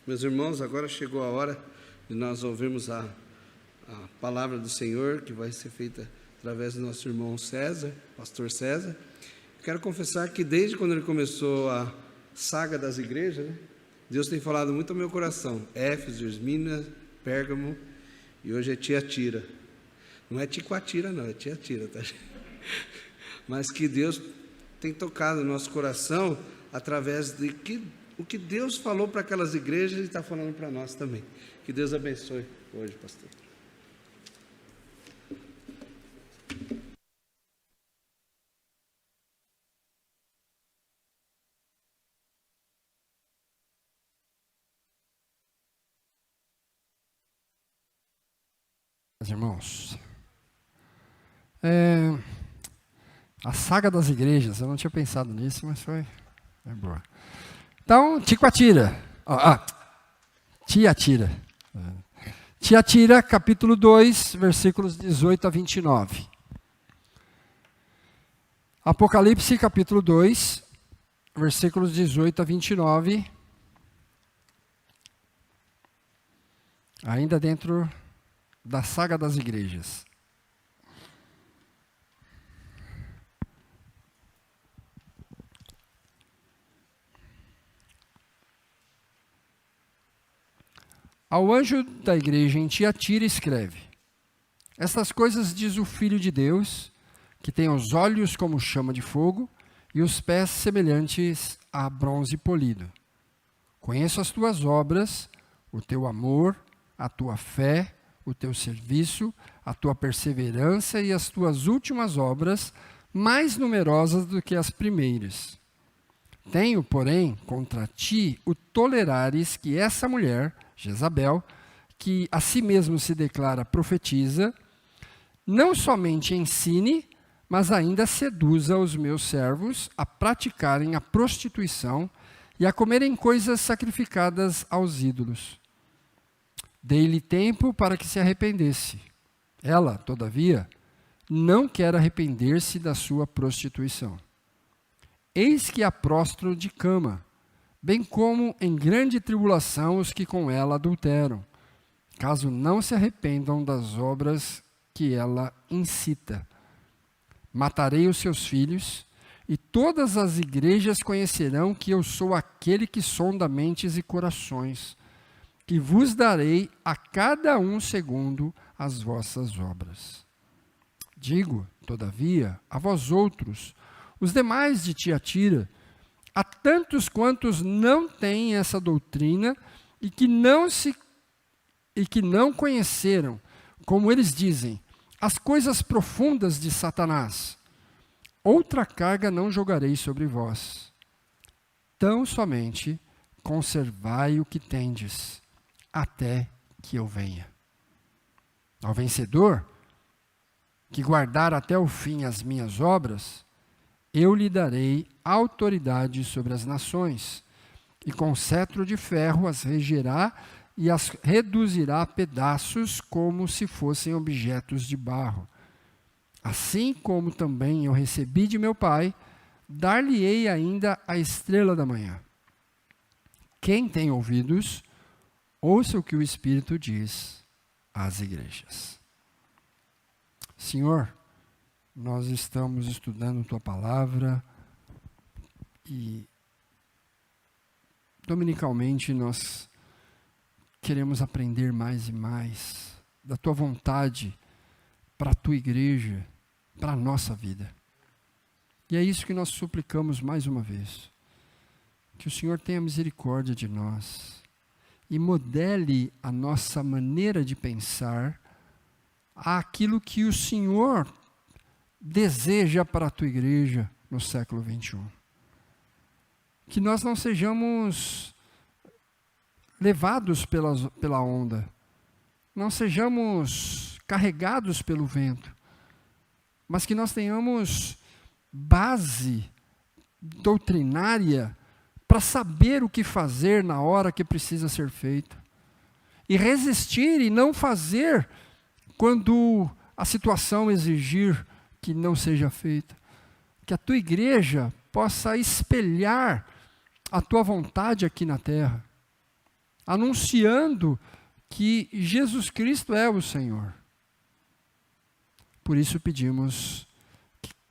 Meus irmãos, agora chegou a hora de nós ouvirmos a palavra do Senhor, que vai ser feita através do nosso irmão César, pastor César. Quero confessar que desde quando ele começou a saga das igrejas, Deus tem falado muito ao meu coração. Éfeso, Esmirna, Pérgamo, e hoje é Tiatira. Não é Ticoatira não, é Tiatira, tá? Mas que Deus tem tocado no nosso coração através de o que Deus falou para aquelas igrejas e está falando para nós também. Que Deus abençoe hoje, pastor. Irmãos, a saga das igrejas, eu não tinha pensado nisso, mas foi boa. Então, Ticoatira, Tiatira. Tiatira, capítulo 2, versículos 18 a 29. Apocalipse, capítulo 2, versículos 18 a 29. Ainda dentro da saga das igrejas. Ao anjo da igreja em Tiatira escreve: Estas coisas diz o Filho de Deus, que tem os olhos como chama de fogo e os pés semelhantes a bronze polido. Conheço as tuas obras, o teu amor, a tua fé, o teu serviço, a tua perseverança e as tuas últimas obras, mais numerosas do que as primeiras. Tenho, porém, contra ti o tolerares que essa mulher, Jezabel, que a si mesmo se declara profetisa, não somente ensine, mas ainda seduza os meus servos a praticarem a prostituição e a comerem coisas sacrificadas aos ídolos. Dei-lhe tempo para que se arrependesse. Ela, todavia, não quer arrepender-se da sua prostituição. Eis que a prostro de cama, bem como em grande tribulação os que com ela adulteram, caso não se arrependam das obras que ela incita. Matarei os seus filhos, e todas as igrejas conhecerão que eu sou aquele que sonda mentes e corações, que vos darei a cada um segundo as vossas obras. Digo, todavia, a vós outros, os demais de Tiatira, a tantos quantos não têm essa doutrina e que não conheceram, como eles dizem, as coisas profundas de Satanás, outra carga não jogarei sobre vós. Tão somente conservai o que tendes, até que eu venha. Ao vencedor, que guardar até o fim as minhas obras, eu lhe darei autoridade sobre as nações, e com cetro de ferro as regerá e as reduzirá a pedaços como se fossem objetos de barro. Assim como também eu recebi de meu Pai, dar-lhe-ei ainda a estrela da manhã. Quem tem ouvidos, ouça o que o Espírito diz às igrejas. Senhor, nós estamos estudando Tua Palavra e dominicalmente nós queremos aprender mais e mais da Tua vontade para a Tua igreja, para a nossa vida. E é isso que nós suplicamos mais uma vez. Que o Senhor tenha misericórdia de nós e modele a nossa maneira de pensar àquilo que o Senhor deseja para a tua igreja no século 21. Que nós não sejamos levados pela onda, não sejamos carregados pelo vento, mas que nós tenhamos base doutrinária para saber o que fazer na hora que precisa ser feito. E resistir e não fazer quando a situação exigir que não seja feita. Que a tua igreja possa espelhar a tua vontade aqui na terra. anunciando que Jesus Cristo é o Senhor. Por isso pedimos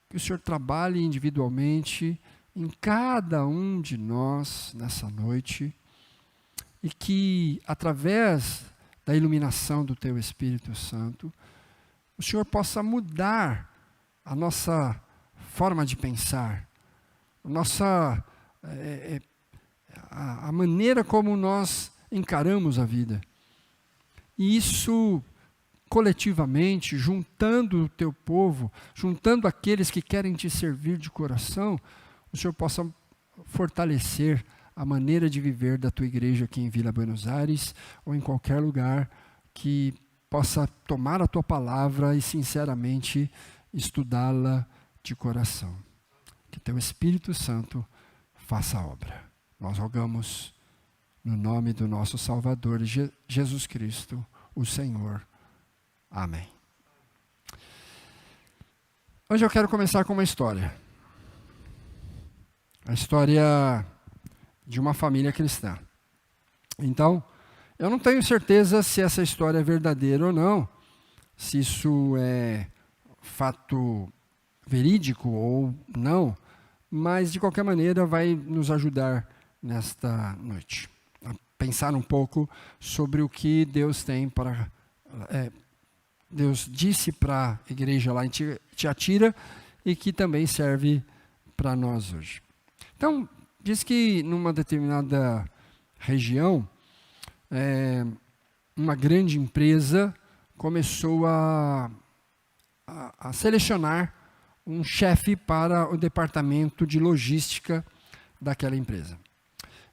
que o Senhor trabalhe individualmente em cada um de nós nessa noite e que, através da iluminação do Teu Espírito Santo, o Senhor possa mudar a nossa forma de pensar, a maneira como nós encaramos a vida. E isso, coletivamente, juntando o Teu povo, juntando aqueles que querem Te servir de coração, o Senhor possa fortalecer a maneira de viver da Tua igreja aqui em Vila Buenos Aires ou em qualquer lugar que possa tomar a Tua palavra e sinceramente estudá-la de coração. Que Teu Espírito Santo faça a obra. Nós rogamos no nome do nosso Salvador, Jesus Cristo, o Senhor. Amém. Hoje eu quero começar com uma história. A história de uma família cristã. Então, eu não tenho certeza se essa história é verdadeira ou não, se isso é fato verídico ou não, mas de qualquer maneira vai nos ajudar nesta noite a pensar um pouco sobre o que Deus tem para Deus disse para a igreja lá em Tiatira e que também serve para nós hoje. Então, diz que numa determinada região, uma grande empresa começou a selecionar um chefe para o departamento de logística daquela empresa.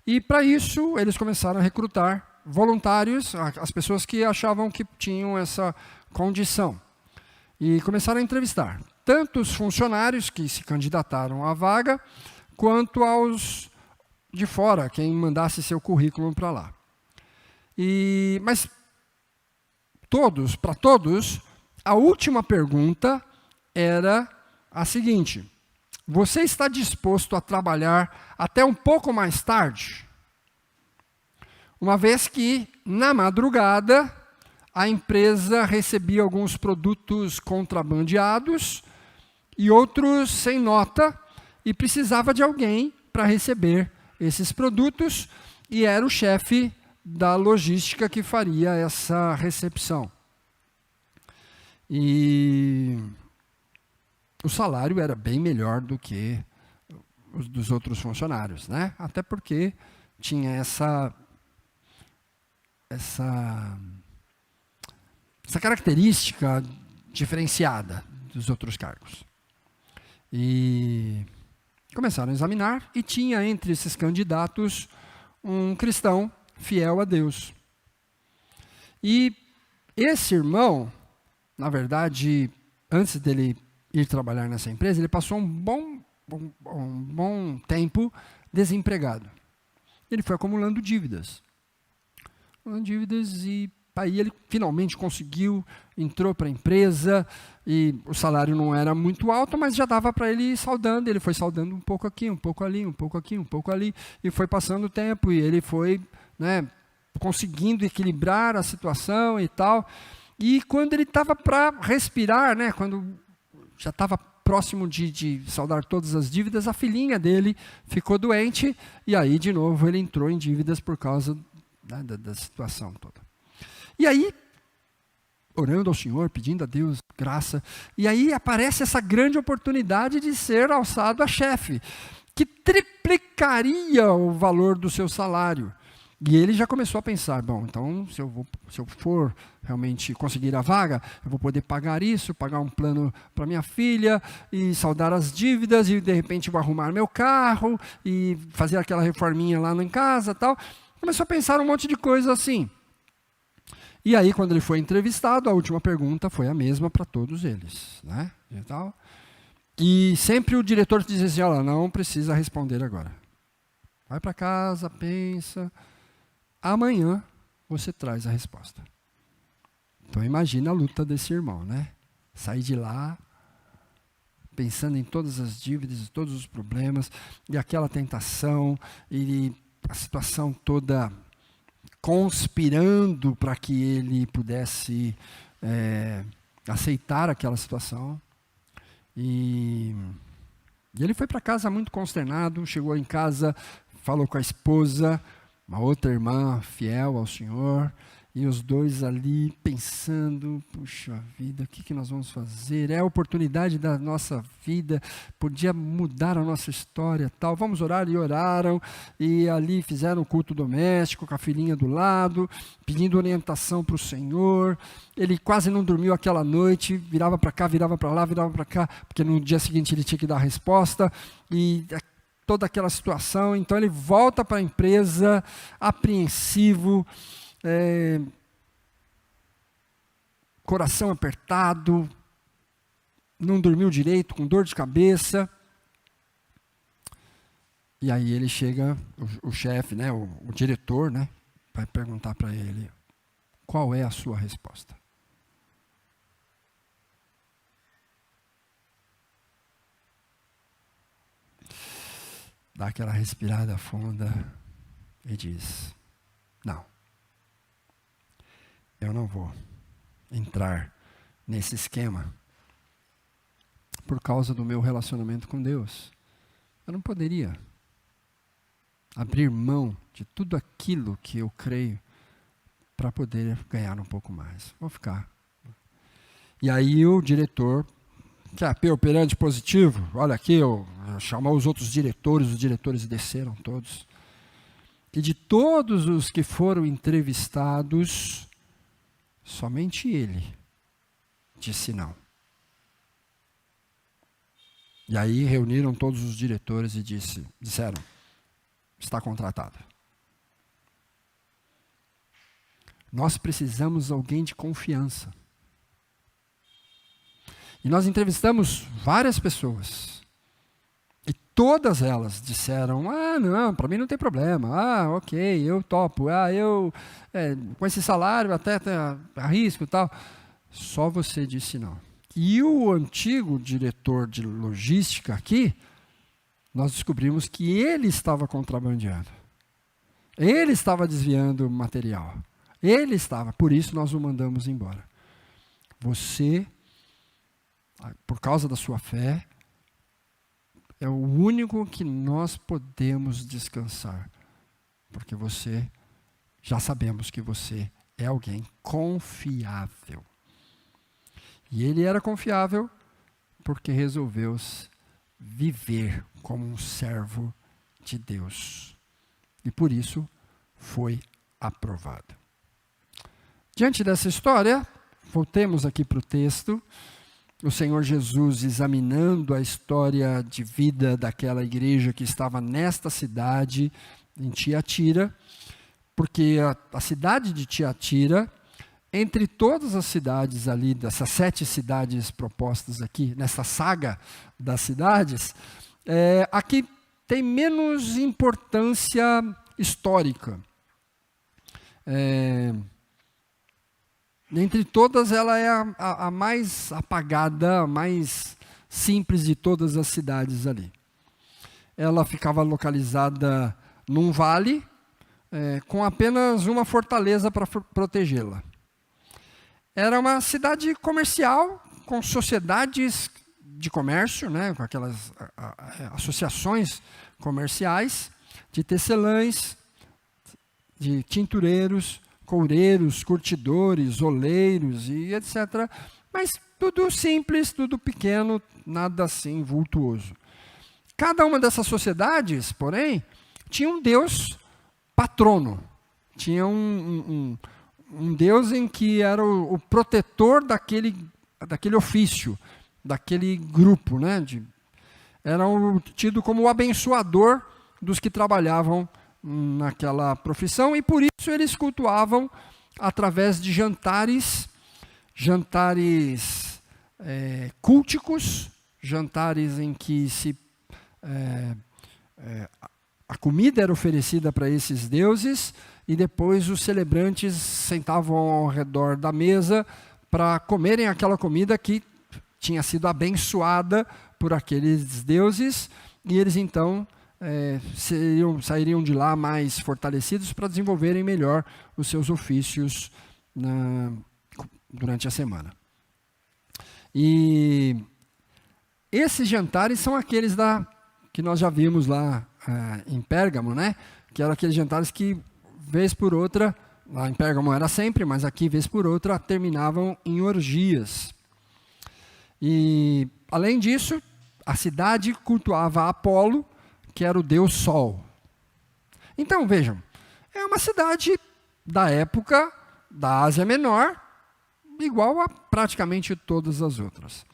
E para isso, eles começaram a recrutar voluntários, as pessoas que achavam que tinham essa condição. E começaram a entrevistar tanto os funcionários que se candidataram à vaga, quanto aos de fora, quem mandasse seu currículo para lá. Mas para todos, a última pergunta era a seguinte: você está disposto a trabalhar até um pouco mais tarde? Uma vez que, na madrugada, a empresa recebia alguns produtos contrabandeados e outros sem nota, e precisava de alguém para receber esses produtos, e era o chefe da logística que faria essa recepção. E o salário era bem melhor do que os dos outros funcionários, né? Até porque tinha essa característica diferenciada dos outros cargos. E começaram a examinar, e tinha entre esses candidatos um cristão fiel a Deus. E esse irmão, na verdade, antes dele ir trabalhar nessa empresa, ele passou um bom tempo desempregado. Ele foi acumulando dívidas. E aí ele finalmente conseguiu, entrou para a empresa, e o salário não era muito alto, mas já dava para ele ir saldando. Ele foi saldando um pouco aqui, um pouco ali, um pouco aqui, um pouco ali, e foi passando o tempo, e ele foi, conseguindo equilibrar a situação e tal. E quando ele estava para respirar, quando já estava próximo de saldar todas as dívidas, a filhinha dele ficou doente, e aí, de novo, ele entrou em dívidas por causa da situação toda. E aí, orando ao Senhor, pedindo a Deus graça, e aí aparece essa grande oportunidade de ser alçado a chefe, que triplicaria o valor do seu salário. E ele já começou a pensar, bom, então se eu for realmente conseguir a vaga, eu vou poder pagar isso, pagar um plano para minha filha, e saldar as dívidas, e de repente vou arrumar meu carro, e fazer aquela reforminha lá em casa, tal. Começou a pensar um monte de coisa assim. E aí, quando ele foi entrevistado, a última pergunta foi a mesma para todos eles, E sempre o diretor dizia assim: olha, não precisa responder agora. Vai para casa, pensa. Amanhã você traz a resposta. Então imagina a luta desse irmão, Sair de lá, pensando em todas as dívidas, todos os problemas, e aquela tentação, e a situação toda conspirando para que ele pudesse aceitar aquela situação. E ele foi para casa muito consternado, chegou em casa, falou com a esposa, uma outra irmã fiel ao Senhor, e os dois ali pensando, puxa vida, o que nós vamos fazer? É a oportunidade da nossa vida, podia mudar a nossa história, tal. Vamos orar, e oraram, e ali fizeram o culto doméstico, com a filhinha do lado, pedindo orientação para o Senhor. Ele quase não dormiu aquela noite, virava para cá, virava para lá, virava para cá, porque no dia seguinte ele tinha que dar a resposta, e toda aquela situação. Então ele volta para a empresa, apreensivo, coração apertado, não dormiu direito, com dor de cabeça. E aí ele chega, o chefe, né, o diretor, né, vai perguntar para ele, qual é a sua resposta? Dá aquela respirada funda e diz, não, eu não vou entrar nesse esquema por causa do meu relacionamento com Deus. Eu não poderia abrir mão de tudo aquilo que eu creio para poder ganhar um pouco mais. Vou ficar. E aí o diretor, que é operante positivo, olha aqui, chamou os outros diretores, os diretores desceram todos. E de todos os que foram entrevistados, somente ele disse não. E aí reuniram todos os diretores e disseram, está contratado. Nós precisamos de alguém de confiança. E nós entrevistamos várias pessoas. E todas elas disseram, não, para mim não tem problema. Ok, eu topo. Eu com esse salário até arrisco e tal. Só você disse não. E o antigo diretor de logística aqui, nós descobrimos que ele estava contrabandeando. Ele estava desviando material. Ele estava, por isso nós o mandamos embora. Você, por causa da sua fé, é o único que nós podemos descansar. Porque já sabemos que você é alguém confiável. E ele era confiável porque resolveu viver como um servo de Deus. E por isso foi aprovado. Diante dessa história, voltemos aqui para o texto. O Senhor Jesus examinando a história de vida daquela igreja que estava nesta cidade, em Tiatira, porque a cidade de Tiatira, entre todas as cidades ali, dessas 7 cidades propostas aqui, nessa saga das cidades, aqui tem menos importância histórica. Entre todas, ela é a mais apagada, a mais simples de todas as cidades ali. Ela ficava localizada num vale, com apenas uma fortaleza para protegê-la. Era uma cidade comercial, com sociedades de comércio, né, com aquelas associações comerciais, de tecelães, de tintureiros, coureiros, curtidores, oleiros e etc. Mas tudo simples, tudo pequeno, nada assim vultuoso. Cada uma dessas sociedades, porém, tinha um deus patrono. Tinha um Deus em que era o protetor daquele ofício, daquele grupo, né? Era tido como o abençoador dos que trabalhavam naquela profissão, e por isso eles cultuavam através de jantares culticos, jantares em que a comida era oferecida para esses deuses, e depois os celebrantes sentavam ao redor da mesa para comerem aquela comida que tinha sido abençoada por aqueles deuses, e eles então sairiam de lá mais fortalecidos para desenvolverem melhor os seus ofícios durante a semana. E esses jantares são aqueles que nós já vimos lá em Pérgamo, né? Que eram aqueles jantares que, vez por outra, lá em Pérgamo era sempre, mas aqui, vez por outra, terminavam em orgias. E, além disso, a cidade cultuava Apolo, que era o deus Sol. Então, vejam, é uma cidade da época da Ásia Menor, igual a praticamente todas as outras.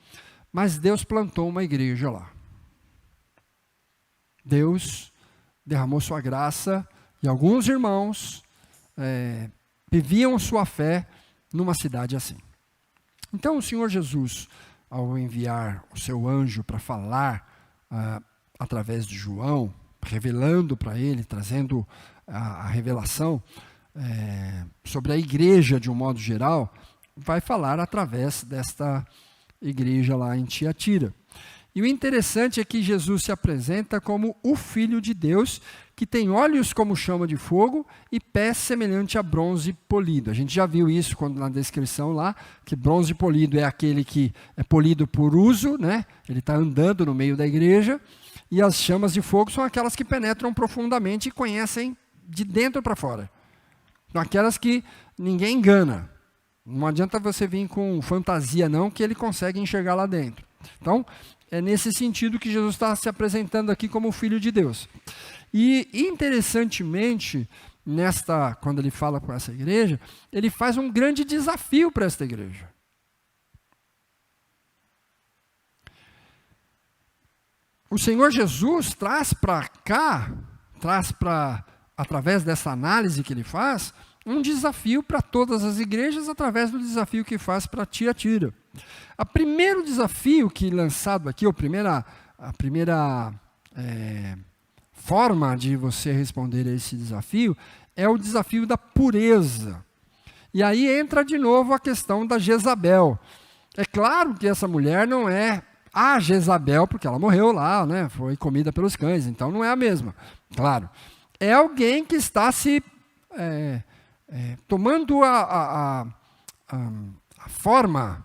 Mas Deus plantou uma igreja lá. Deus derramou sua graça e alguns irmãos viviam sua fé numa cidade assim. Então o Senhor Jesus, ao enviar o seu anjo para falar através de João, revelando para ele, trazendo a revelação sobre a igreja de um modo geral, vai falar através desta igreja lá em Tiatira. E o interessante é que Jesus se apresenta como o Filho de Deus, que tem olhos como chama de fogo e pés semelhante a bronze polido. A gente já viu isso na descrição lá, que bronze polido é aquele que é polido por uso, né? Ele está andando no meio da igreja, e as chamas de fogo são aquelas que penetram profundamente e conhecem de dentro para fora. São aquelas que ninguém engana. Não adianta você vir com fantasia não, que ele consegue enxergar lá dentro. Então, é nesse sentido que Jesus está se apresentando aqui como o Filho de Deus. E, interessantemente, quando ele fala com essa igreja, ele faz um grande desafio para esta igreja. O Senhor Jesus traz para cá, através dessa análise que ele faz, um desafio para todas as igrejas, através do desafio que faz para Tiatira. O primeiro desafio que lançado aqui, a primeira forma de você responder a esse desafio, é o desafio da pureza. E aí entra de novo a questão da Jezabel. É claro que essa mulher não é a Jezabel, porque ela morreu lá, né? Foi comida pelos cães, então não é a mesma. Claro. É alguém que está se tomando a forma,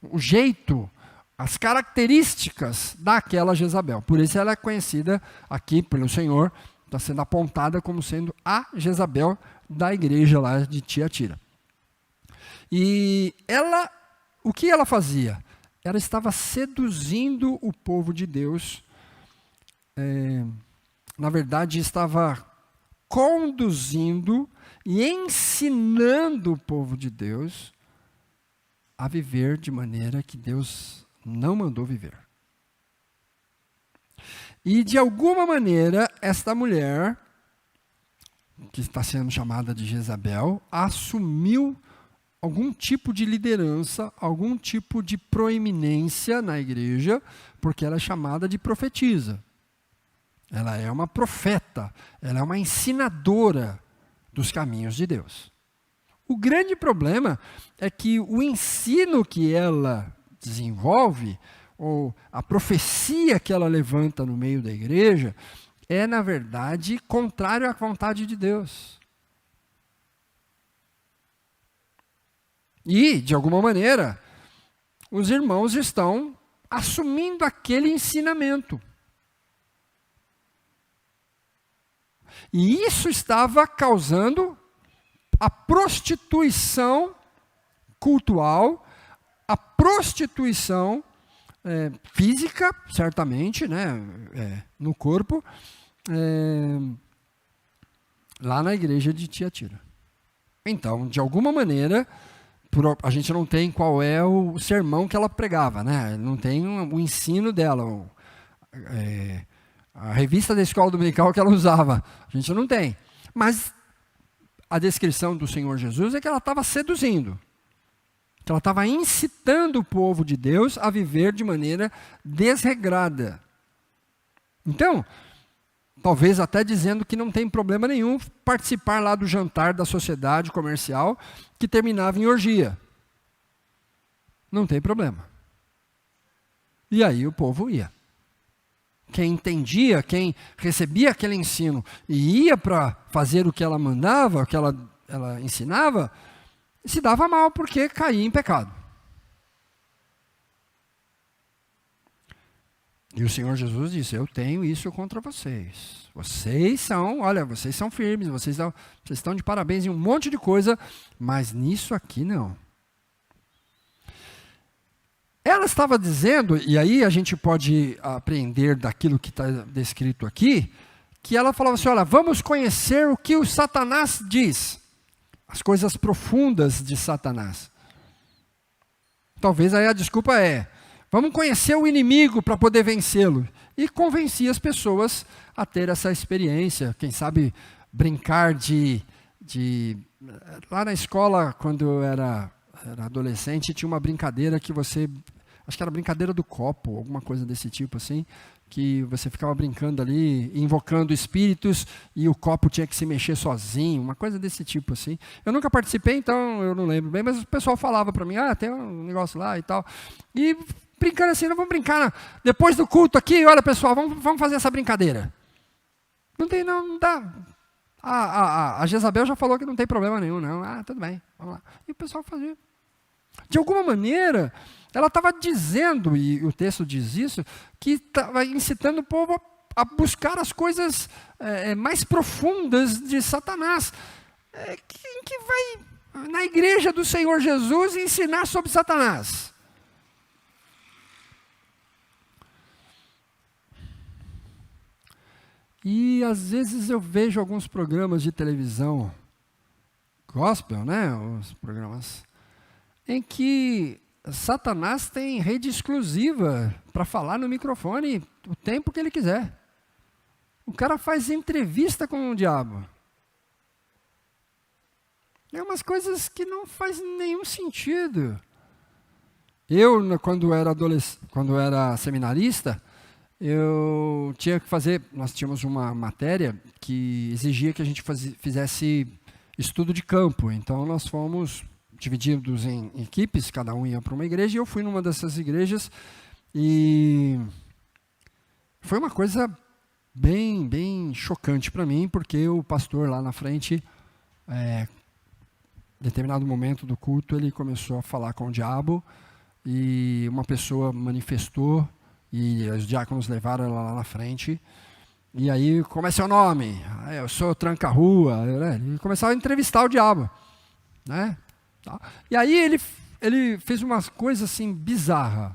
o jeito, as características daquela Jezabel. Por isso ela é conhecida aqui pelo Senhor, está sendo apontada como sendo a Jezabel da igreja lá de Tiatira. E o que ela fazia? Ela estava seduzindo o povo de Deus, na verdade estava conduzindo e ensinando o povo de Deus a viver de maneira que Deus não mandou viver. E de alguma maneira, esta mulher, que está sendo chamada de Jezabel, assumiu algum tipo de liderança, algum tipo de proeminência na igreja, porque ela é chamada de profetisa. Ela é uma profeta, ela é uma ensinadora dos caminhos de Deus. O grande problema é que o ensino que ela desenvolve, ou a profecia que ela levanta no meio da igreja, é, na verdade, contrário à vontade de Deus. E, de alguma maneira, os irmãos estão assumindo aquele ensinamento. E isso estava causando a prostituição cultural, a prostituição física, certamente, né, no corpo, lá na igreja de Tiatira. Então, de alguma maneira, a gente não tem qual é o sermão que ela pregava, né? Não tem o ensino dela, a revista da escola dominical que ela usava, a gente não tem. Mas a descrição do Senhor Jesus é que ela estava seduzindo, que ela estava incitando o povo de Deus a viver de maneira desregrada. Então, talvez até dizendo que não tem problema nenhum participar lá do jantar da sociedade comercial que terminava em orgia. Não tem problema. E aí o povo ia. quem entendia, quem recebia aquele ensino e ia para fazer o que ela mandava, o que ela ensinava, se dava mal porque caía em pecado. E o Senhor Jesus disse: eu tenho isso contra vocês. Vocês são firmes, vocês estão de parabéns em um monte de coisa, mas nisso aqui não. Ela estava dizendo, e aí a gente pode aprender daquilo que está descrito aqui, que ela falava assim: olha, vamos conhecer o que o Satanás diz. As coisas profundas de Satanás. Talvez aí a desculpa é: vamos conhecer o inimigo para poder vencê-lo. E convencia as pessoas a ter essa experiência. Quem sabe brincar Lá na escola, quando eu era adolescente, tinha uma brincadeira que acho que era a brincadeira do copo, alguma coisa desse tipo assim, que você ficava brincando ali, invocando espíritos, e o copo tinha que se mexer sozinho, uma coisa desse tipo assim. Eu nunca participei, então eu não lembro bem, mas o pessoal falava para mim: tem um negócio lá e tal. E brincando assim, não vamos brincar depois do culto aqui, olha pessoal, vamos fazer essa brincadeira. Não dá. A Jezabel já falou que não tem problema nenhum, não. Tudo bem, vamos lá. E o pessoal fazia. De alguma maneira, ela estava dizendo, e o texto diz isso, que estava incitando o povo a buscar as coisas mais profundas de Satanás. Que vai na igreja do Senhor Jesus ensinar sobre Satanás? E às vezes eu vejo alguns programas de televisão gospel, os programas em que Satanás tem rede exclusiva para falar no microfone o tempo que ele quiser. O cara faz entrevista com o diabo. É umas coisas que não faz nenhum sentido. Eu, quando era seminarista, eu tinha que nós tínhamos uma matéria que exigia que a gente fizesse estudo de campo. Então nós fomos divididos em equipes, cada um ia para uma igreja, e eu fui numa dessas igrejas, e foi uma coisa bem, bem chocante para mim, porque o pastor lá na frente, em determinado momento do culto, ele começou a falar com o diabo, e uma pessoa manifestou, e os diáconos levaram ela lá na frente, e aí, como é seu nome? Eu sou Tranca-Rua. Ele começava a entrevistar o diabo, né? E aí ele fez umas coisas assim bizarras.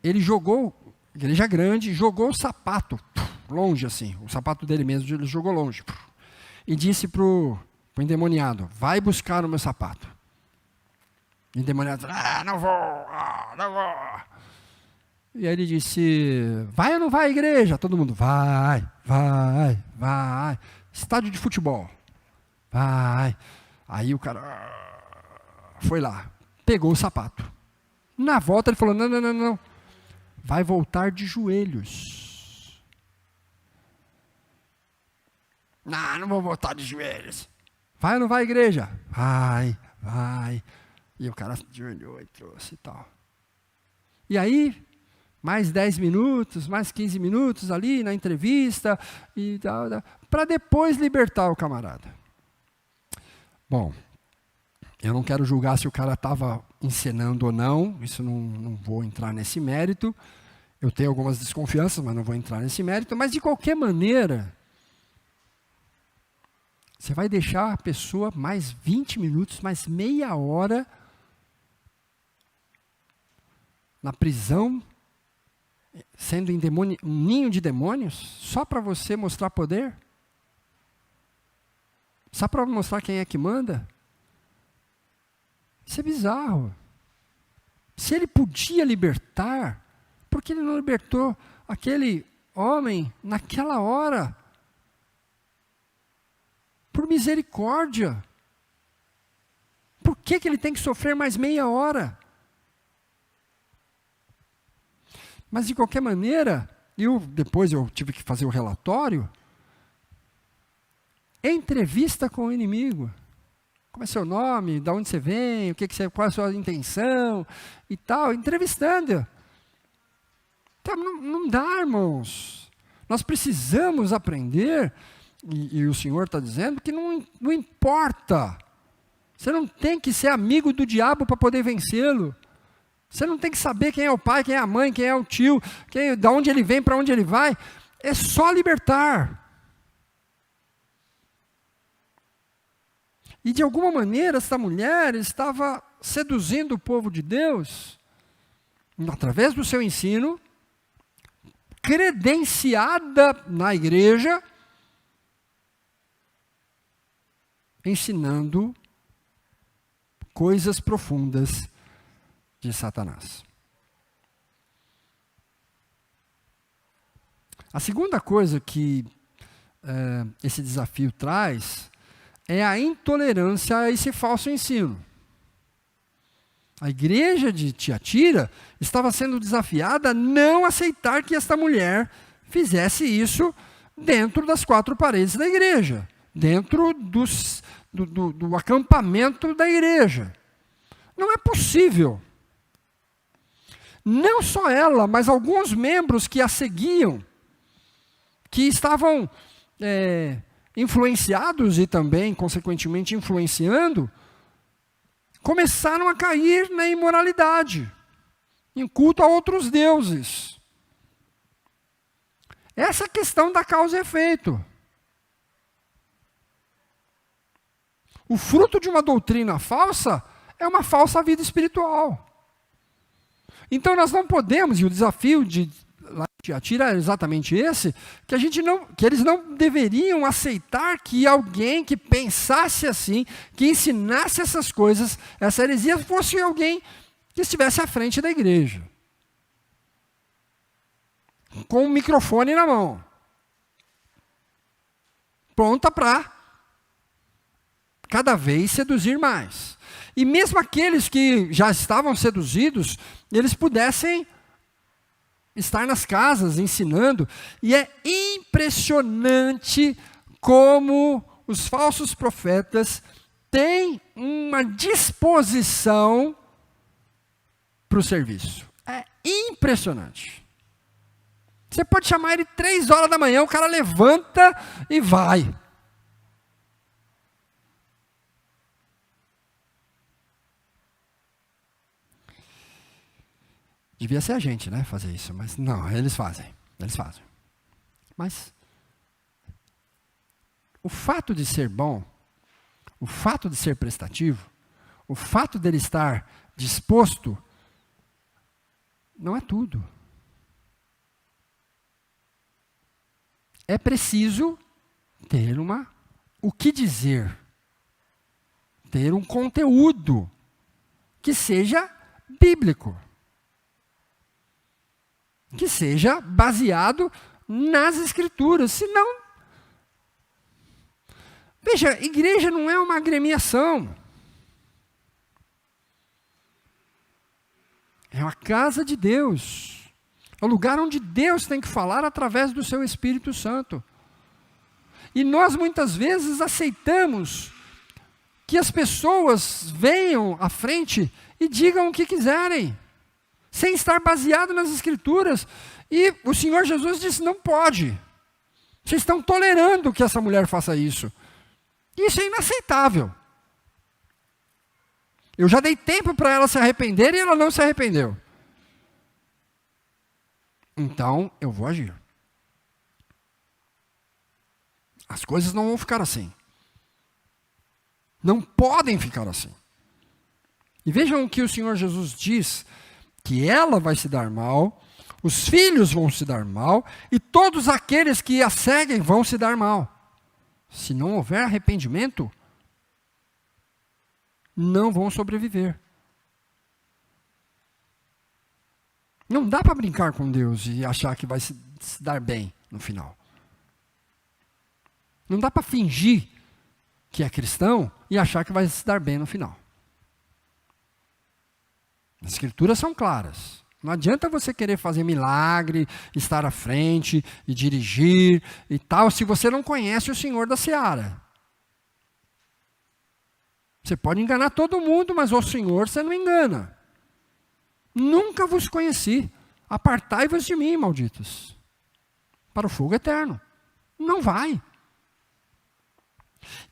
Ele jogou, igreja grande, jogou o sapato longe assim, o sapato dele mesmo, ele jogou longe. E disse pro endemoniado: vai buscar o meu sapato. O endemoniado: não vou. E aí ele disse: vai ou não vai à igreja? Todo mundo: vai. Estádio de futebol. Vai. Aí o cara foi lá, pegou o sapato. Na volta ele falou: não. Vai voltar de joelhos. Não vou voltar de joelhos. Vai ou não vai à igreja? Vai. E o cara ajoelhou e trouxe e tal. E aí, mais 10 minutos, mais 15 minutos ali na entrevista, e tal, para depois libertar o camarada. Bom, eu não quero julgar se o cara estava encenando ou não, isso não vou entrar nesse mérito. Eu tenho algumas desconfianças, mas não vou entrar nesse mérito. Mas, de qualquer maneira, você vai deixar a pessoa mais 20 minutos, mais meia hora na prisão, sendo um ninho de demônios, só para você mostrar poder? Só para mostrar quem é que manda? Isso é bizarro. Se ele podia libertar, por que ele não libertou aquele homem naquela hora? Por misericórdia. Por que ele tem que sofrer mais meia hora? Mas, de qualquer maneira, depois eu tive que fazer o relatório. Entrevista com o inimigo. Como é seu nome? De onde você vem? Qual é a sua intenção? E tal. Entrevistando. Tá, não dá, irmãos. Nós precisamos aprender, e o Senhor está dizendo que não importa. Você não tem que ser amigo do diabo para poder vencê-lo. Você não tem que saber quem é o pai, quem é a mãe, quem é o tio, de onde ele vem, para onde ele vai. É só libertar. E de alguma maneira, essa mulher estava seduzindo o povo de Deus, através do seu ensino, credenciada na igreja, ensinando coisas profundas de Satanás. A segunda coisa que esse desafio traz é a intolerância a esse falso ensino. A igreja de Tiatira estava sendo desafiada a não aceitar que esta mulher fizesse isso dentro das quatro paredes da igreja, dentro do acampamento da igreja. Não é possível. Não só ela, mas alguns membros que a seguiam, que estavam influenciados e também, consequentemente, influenciando, começaram a cair na imoralidade, em culto a outros deuses. Essa é a questão da causa e efeito. O fruto de uma doutrina falsa é uma falsa vida espiritual. Então nós não podemos, e o desafio de Tiatira é exatamente esse, que eles não deveriam aceitar que alguém que pensasse assim, que ensinasse essas coisas, essa heresia, fosse alguém que estivesse à frente da igreja, com um microfone na mão, pronta para cada vez seduzir mais. E mesmo aqueles que já estavam seduzidos, eles pudessem estar nas casas ensinando, e é impressionante como os falsos profetas têm uma disposição para o serviço. É impressionante. Você pode chamar ele 3 horas da manhã, o cara levanta e vai. Devia ser a gente, né, fazer isso, mas não, eles fazem. Mas o fato de ser bom, o fato de ser prestativo, o fato dele estar disposto, não é tudo. É preciso ter o que dizer, ter um conteúdo que seja bíblico, que seja baseado nas Escrituras. Senão, veja, igreja não é uma agremiação. É uma casa de Deus. É o lugar onde Deus tem que falar através do seu Espírito Santo. E nós muitas vezes aceitamos que as pessoas venham à frente e digam o que quiserem, sem estar baseado nas Escrituras. E o Senhor Jesus disse, não pode. Vocês estão tolerando que essa mulher faça isso. Isso é inaceitável. Eu já dei tempo para ela se arrepender e ela não se arrependeu. Então, eu vou agir. As coisas não vão ficar assim. Não podem ficar assim. E vejam o que o Senhor Jesus diz, que ela vai se dar mal, os filhos vão se dar mal, e todos aqueles que a seguem vão se dar mal. Se não houver arrependimento, não vão sobreviver. Não dá para brincar com Deus e achar que vai se dar bem no final. Não dá para fingir que é cristão e achar que vai se dar bem no final. As Escrituras são claras. Não adianta você querer fazer milagre, estar à frente e dirigir e tal, se você não conhece o Senhor da Seara. Você pode enganar todo mundo, mas o Senhor você não engana. Nunca vos conheci. Apartai-vos de mim, malditos, para o fogo eterno. Não vai.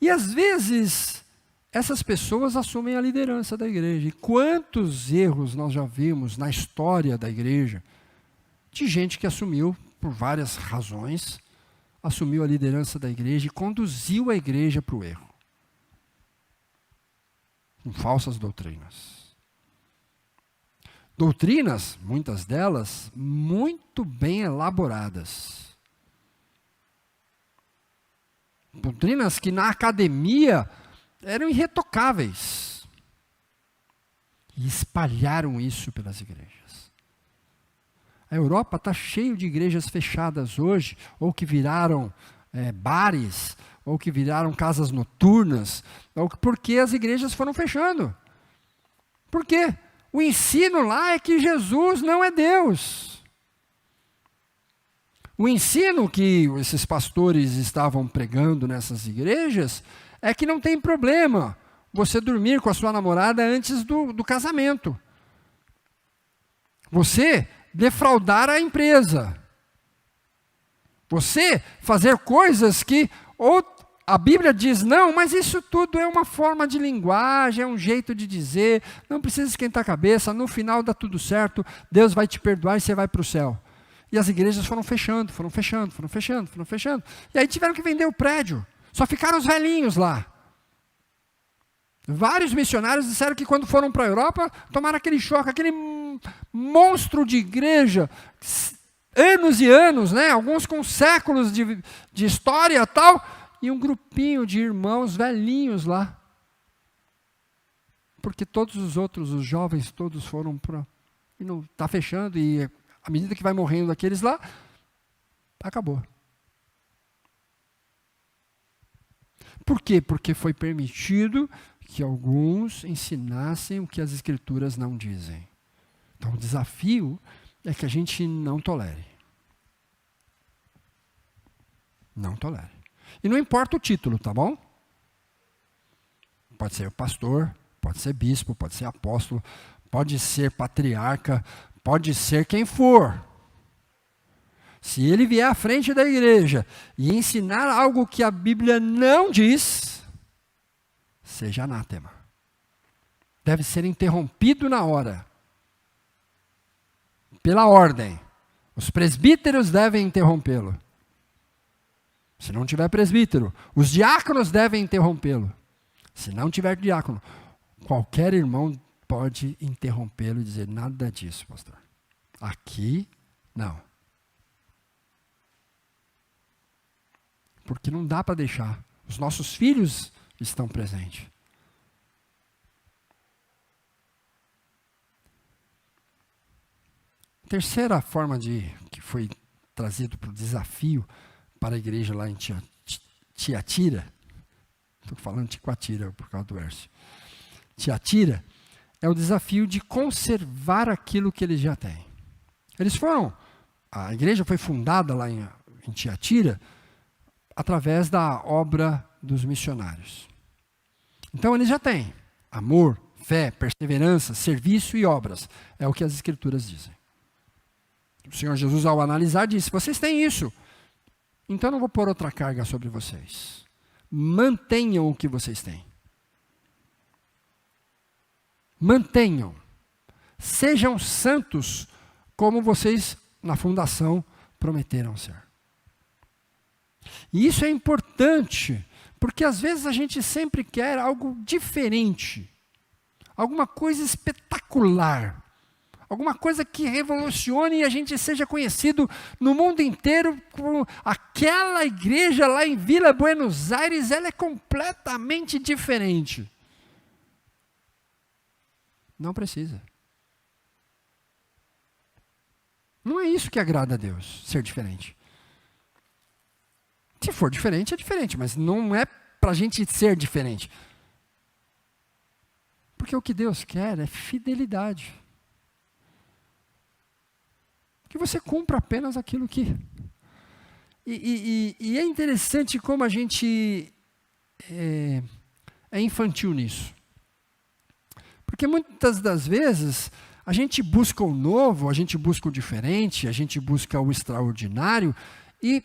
E às vezes, essas pessoas assumem a liderança da igreja. E quantos erros nós já vimos na história da igreja, de gente que assumiu, por várias razões, assumiu a liderança da igreja e conduziu a igreja para o erro. Com falsas doutrinas. Doutrinas, muitas delas, muito bem elaboradas. Doutrinas que na academia eram irretocáveis. E espalharam isso pelas igrejas. A Europa está cheio de igrejas fechadas hoje, ou que viraram bares, ou que viraram casas noturnas, porque as igrejas foram fechando. Por quê? O ensino lá é que Jesus não é Deus. O ensino que esses pastores estavam pregando nessas igrejas é que não tem problema você dormir com a sua namorada antes do casamento. Você defraudar a empresa. Você fazer coisas que ou a Bíblia diz não, mas isso tudo é uma forma de linguagem, é um jeito de dizer, não precisa esquentar a cabeça, no final dá tudo certo, Deus vai te perdoar e você vai para o céu. E as igrejas foram fechando. E aí tiveram que vender o prédio. Só ficaram os velhinhos lá. Vários missionários disseram que quando foram para a Europa, tomaram aquele choque, aquele monstro de igreja, anos e anos, né? Alguns com séculos de história e tal, e um grupinho de irmãos velhinhos lá. Porque todos os outros, os jovens, todos foram para... E não está fechando, e à medida que vai morrendo aqueles lá, acabou. Por quê? Porque foi permitido que alguns ensinassem o que as Escrituras não dizem. Então, o desafio é que a gente não tolere. Não tolere. E não importa o título, tá bom? Pode ser pastor, pode ser bispo, pode ser apóstolo, pode ser patriarca, pode ser quem for. Se ele vier à frente da igreja e ensinar algo que a Bíblia não diz, seja anátema. Deve ser interrompido na hora. Pela ordem. Os presbíteros devem interrompê-lo. Se não tiver presbítero, os diáconos devem interrompê-lo. Se não tiver diácono, qualquer irmão pode interrompê-lo e dizer, nada disso, pastor. Aqui, não. Porque não dá para deixar. Os nossos filhos estão presentes. Terceira forma que foi trazido para o desafio para a igreja lá em Tiatira, estou falando Ticoatira por causa do Hércio. Tiatira é o desafio de conservar aquilo que eles já têm. A igreja foi fundada lá em Tiatira através da obra dos missionários. Então eles já têm amor, fé, perseverança, serviço e obras. É o que as Escrituras dizem. O Senhor Jesus, ao analisar, disse, vocês têm isso, então não vou pôr outra carga sobre vocês. Mantenham o que vocês têm. Mantenham. Sejam santos como vocês, na fundação, prometeram ser. E isso é importante, porque às vezes a gente sempre quer algo diferente, alguma coisa espetacular, alguma coisa que revolucione e a gente seja conhecido no mundo inteiro como aquela igreja lá em Vila Buenos Aires, ela é completamente diferente. Não precisa. Não é isso que agrada a Deus, ser diferente. Se for diferente, é diferente, mas não é para a gente ser diferente. Porque o que Deus quer é fidelidade. Que você cumpra apenas aquilo que... E é interessante como a gente é infantil nisso. Porque muitas das vezes A gente busca o novo, a gente busca o diferente, a gente busca o extraordinário, e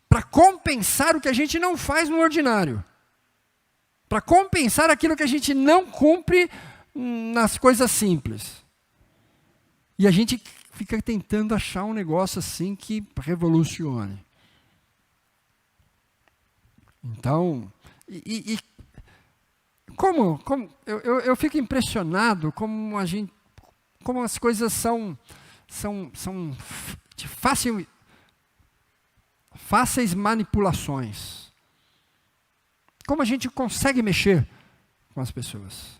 para compensar o que a gente não faz no ordinário. Para compensar aquilo que a gente não cumpre nas coisas simples. E a gente fica tentando achar um negócio assim que revolucione. Então, como eu fico impressionado como as coisas são de fáceis manipulações. Como a gente consegue mexer com as pessoas.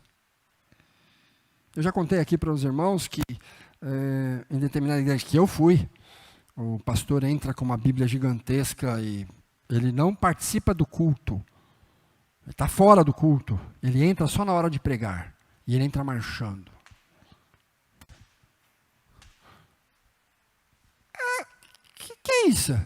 Eu já contei aqui para os irmãos que em determinada igreja que eu fui, o pastor entra com uma Bíblia gigantesca e ele não participa do culto. Ele está fora do culto. Ele entra só na hora de pregar. E ele entra marchando. Que é isso?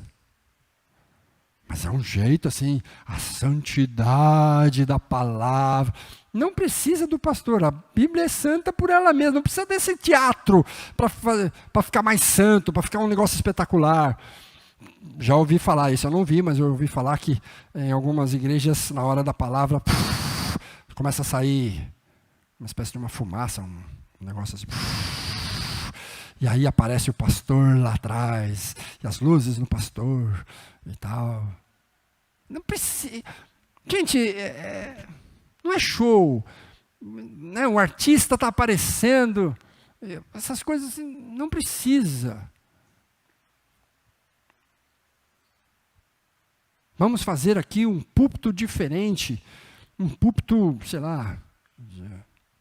Mas é um jeito assim, a santidade da palavra. Não precisa do pastor, a Bíblia é santa por ela mesma. Não precisa desse teatro para ficar mais santo, para ficar um negócio espetacular. Já ouvi falar isso, eu não vi, mas eu ouvi falar que em algumas igrejas, na hora da palavra, começa a sair uma espécie de uma fumaça, um negócio assim. E aí aparece o pastor lá atrás, e as luzes no pastor e tal. Não precisa. Gente, não é show. Né? Um artista está aparecendo. Essas coisas assim, não precisa. Vamos fazer aqui um púlpito diferente. Um púlpito, sei lá,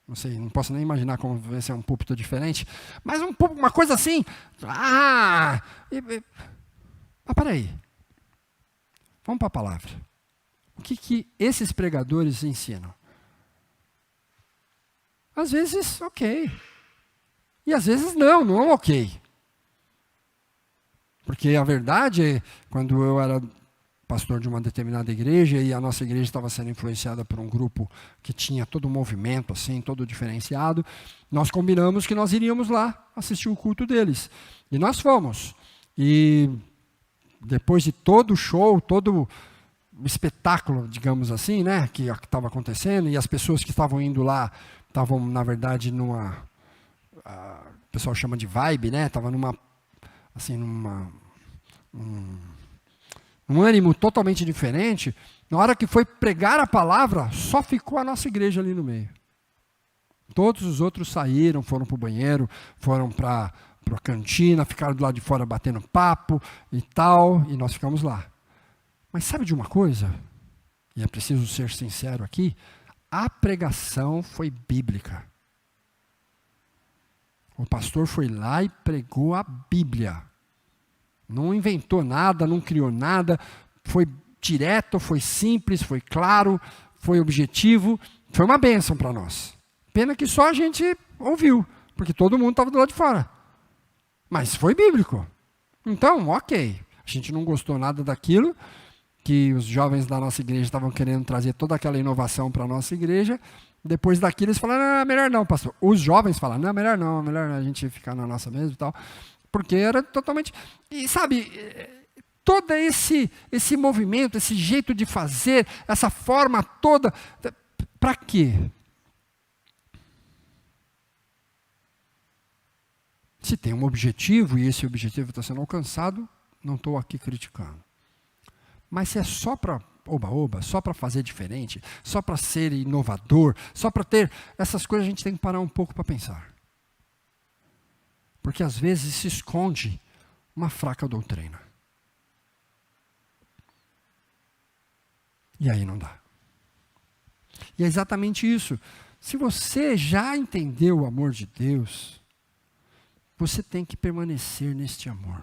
não sei, não posso nem imaginar como vai ser um púlpito diferente. Mas uma coisa assim. Mas peraí. Vamos para a palavra. O que esses pregadores ensinam? Às vezes, ok. E às vezes não ok. Porque a verdade, quando eu era pastor de uma determinada igreja e a nossa igreja estava sendo influenciada por um grupo que tinha todo um movimento assim, todo diferenciado, nós combinamos que nós iríamos lá assistir o culto deles. E nós fomos. E depois de todo o show, todo o espetáculo, digamos assim, né, que estava acontecendo, e as pessoas que estavam indo lá estavam, na verdade, o pessoal chama de vibe, né, estava um ânimo totalmente diferente. Na hora que foi pregar a palavra, só ficou a nossa igreja ali no meio. Todos os outros saíram, foram para o banheiro, foram para a cantina, ficaram do lado de fora batendo papo e tal, e nós ficamos lá. Mas sabe de uma coisa? E é preciso ser sincero aqui, a pregação foi bíblica. O pastor foi lá e pregou a Bíblia. Não inventou nada, não criou nada, foi direto, foi simples, foi claro, foi objetivo, foi uma bênção para nós. Pena que só a gente ouviu, porque todo mundo estava do lado de fora. Mas foi bíblico. Então, ok, a gente não gostou nada daquilo, que os jovens da nossa igreja estavam querendo trazer toda aquela inovação para a nossa igreja. Depois daquilo eles falaram, não, melhor não, pastor. Os jovens falaram, não, melhor a gente ficar na nossa mesmo e tal. Porque era totalmente... E sabe, todo esse movimento, esse jeito de fazer, essa forma toda, para quê? Se tem um objetivo, e esse objetivo está sendo alcançado, não estou aqui criticando. Mas se é só para oba-oba, só para fazer diferente, só para ser inovador, só para ter essas coisas, a gente tem que parar um pouco para pensar. Porque às vezes se esconde uma fraca doutrina. E aí não dá. E é exatamente isso. Se você já entendeu o amor de Deus, você tem que permanecer neste amor.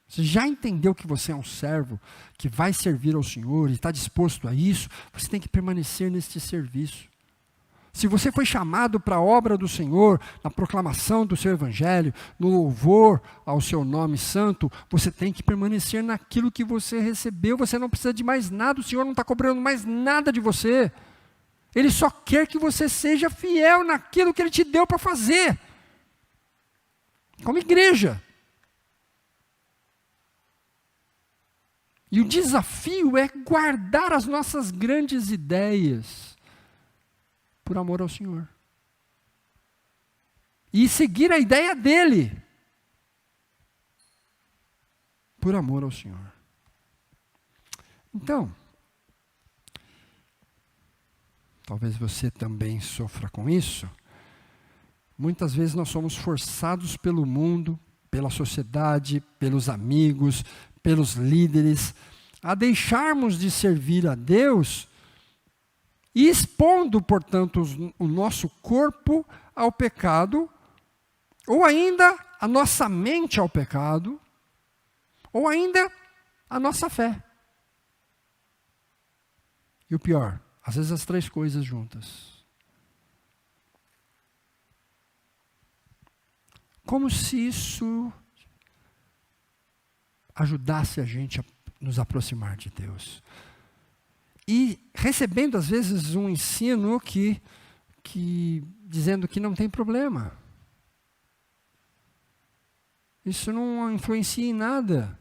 Você já entendeu que você é um servo que vai servir ao Senhor e está disposto a isso, você tem que permanecer neste serviço. Se você foi chamado para a obra do Senhor, na proclamação do seu evangelho, no louvor ao seu nome santo, você tem que permanecer naquilo que você recebeu. Você não precisa de mais nada, o Senhor não está cobrando mais nada de você. Ele só quer que você seja fiel naquilo que Ele te deu para fazer. como igreja. E o desafio é guardar as nossas grandes ideias por amor ao Senhor. E seguir a ideia dele por amor ao Senhor. Então, talvez você também sofra com isso. Muitas vezes nós somos forçados pelo mundo, pela sociedade, pelos amigos, pelos líderes, a deixarmos de servir a Deus e expondo, portanto, o nosso corpo ao pecado, ou ainda a nossa mente ao pecado, ou ainda a nossa fé. E o pior, às vezes as três coisas juntas. Como se isso ajudasse a gente a nos aproximar de Deus. E recebendo às vezes um ensino que dizendo que não tem problema. Isso não influencia em nada.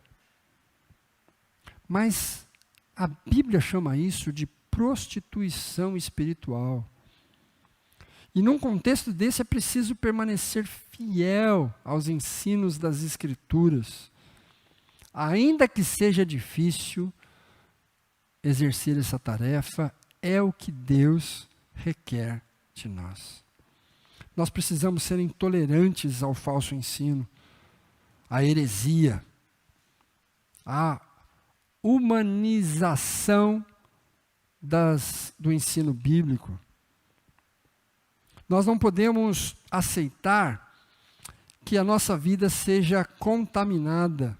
Mas a Bíblia chama isso de prostituição espiritual. E num contexto desse é preciso permanecer fiel aos ensinos das Escrituras. Ainda que seja difícil exercer essa tarefa, é o que Deus requer de nós. Nós precisamos ser intolerantes ao falso ensino, à heresia, à humanização do ensino bíblico. Nós não podemos aceitar que a nossa vida seja contaminada.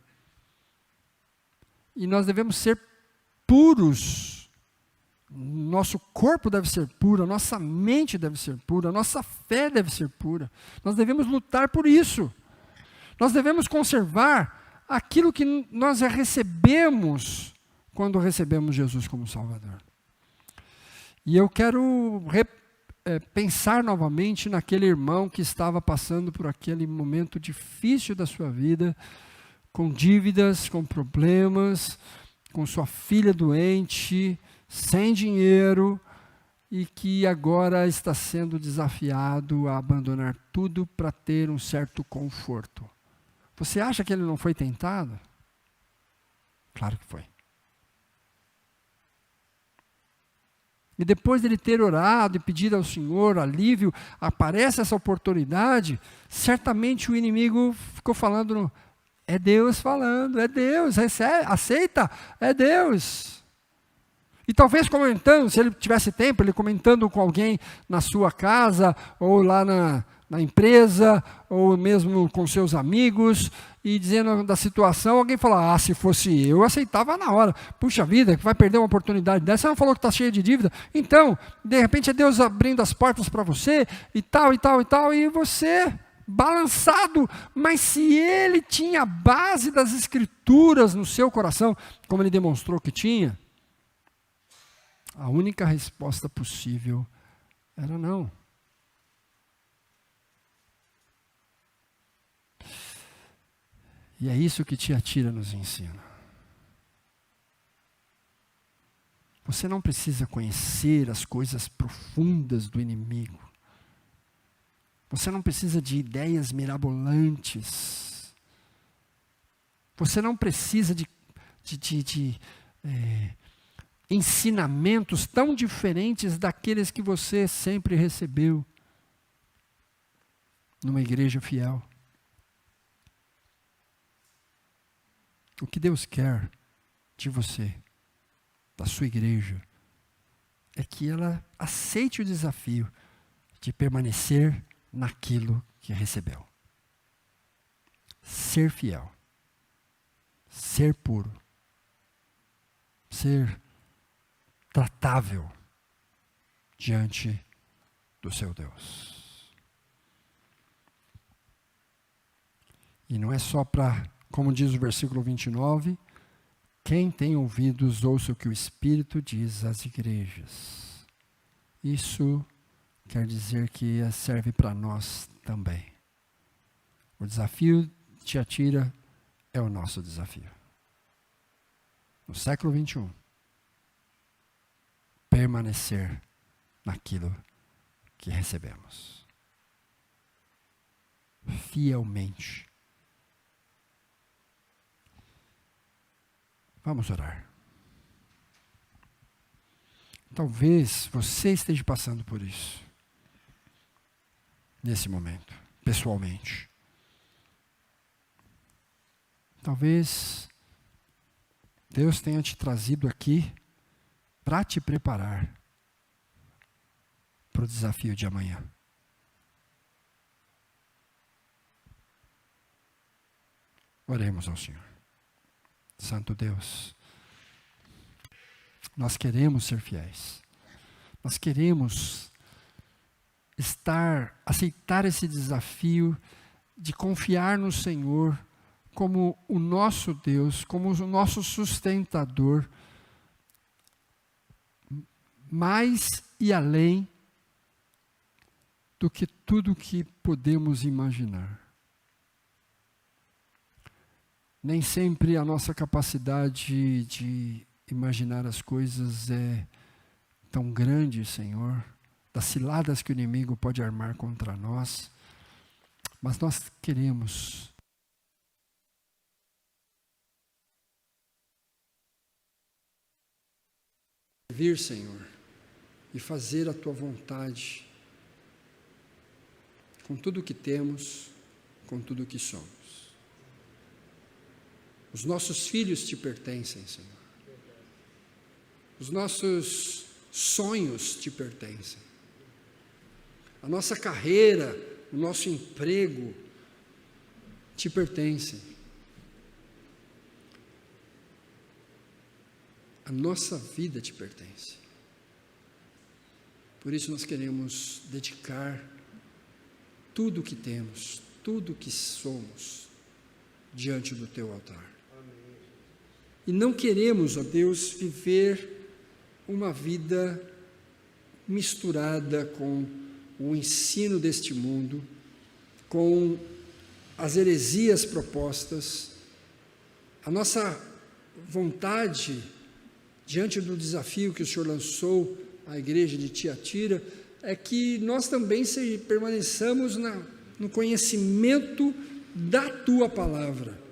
E nós devemos ser puros. Nosso corpo deve ser puro, a nossa mente deve ser pura, a nossa fé deve ser pura. Nós devemos lutar por isso. Nós devemos conservar aquilo que nós recebemos quando recebemos Jesus como Salvador. E eu quero pensar novamente naquele irmão que estava passando por aquele momento difícil da sua vida, com dívidas, com problemas, com sua filha doente, sem dinheiro, e que agora está sendo desafiado a abandonar tudo para ter um certo conforto. Você acha que ele não foi tentado? Claro que foi. E depois dele ter orado e pedido ao Senhor alívio, aparece essa oportunidade, certamente o inimigo ficou falando, é Deus falando, é Deus, recebe, aceita, é Deus. E talvez comentando, se ele tivesse tempo, ele comentando com alguém na sua casa, ou lá na empresa, ou mesmo com seus amigos, e dizendo da situação, alguém fala, se fosse eu aceitava na hora. Puxa vida, vai perder uma oportunidade dessa, você não falou que está cheio de dívida? Então, de repente é Deus abrindo as portas para você, e tal, e tal, e tal, e você balançado. Mas se ele tinha a base das Escrituras no seu coração, como ele demonstrou que tinha, a única resposta possível era não. E é isso que Tiatira nos ensina. Você não precisa conhecer as coisas profundas do inimigo. Você não precisa de ideias mirabolantes. Você não precisa de ensinamentos tão diferentes daqueles que você sempre recebeu numa igreja fiel. O que Deus quer de você, da sua igreja, é que ela aceite o desafio de permanecer naquilo que recebeu. Ser fiel, ser puro, ser tratável diante do seu Deus. E não é só para, como diz o versículo 29, quem tem ouvidos ouça o que o Espírito diz às igrejas. Isso quer dizer que serve para nós também. O desafio de Tiatira é o nosso desafio. No século 21, permanecer naquilo que recebemos. Fielmente. Vamos orar. Talvez você esteja passando por isso, nesse momento, pessoalmente. Talvez Deus tenha te trazido aqui para te preparar para o desafio de amanhã. Oremos ao Senhor. Santo Deus, nós queremos ser fiéis. Nós queremos aceitar esse desafio de confiar no Senhor como o nosso Deus, como o nosso sustentador, mais e além do que tudo que podemos imaginar. Nem sempre a nossa capacidade de imaginar as coisas é tão grande, Senhor, das ciladas que o inimigo pode armar contra nós, mas nós queremos vir, Senhor, e fazer a Tua vontade com tudo o que temos, com tudo o que somos. Os nossos filhos te pertencem, Senhor. Os nossos sonhos te pertencem. A nossa carreira, o nosso emprego te pertencem. A nossa vida te pertence. Por isso nós queremos dedicar tudo o que temos, tudo o que somos, diante do Teu altar. E não queremos, ó Deus, viver uma vida misturada com o ensino deste mundo, com as heresias propostas. A nossa vontade, diante do desafio que o Senhor lançou à igreja de Tiatira, é que nós também permaneçamos no conhecimento da Tua palavra.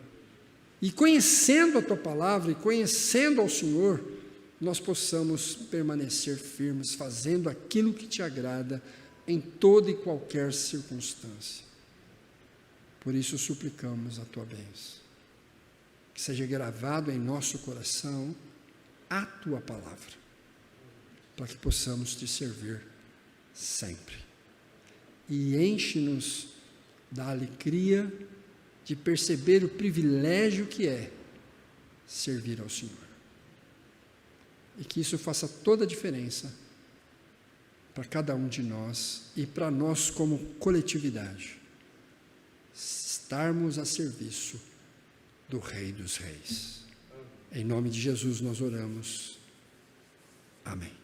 E conhecendo a Tua palavra e conhecendo ao Senhor, nós possamos permanecer firmes, fazendo aquilo que Te agrada em toda e qualquer circunstância. Por isso suplicamos a Tua bênção, que seja gravado em nosso coração a Tua palavra, para que possamos Te servir sempre. E enche-nos da alegria de perceber o privilégio que é servir ao Senhor. E que isso faça toda a diferença para cada um de nós e para nós como coletividade. Estarmos a serviço do Rei dos Reis. Em nome de Jesus nós oramos. Amém.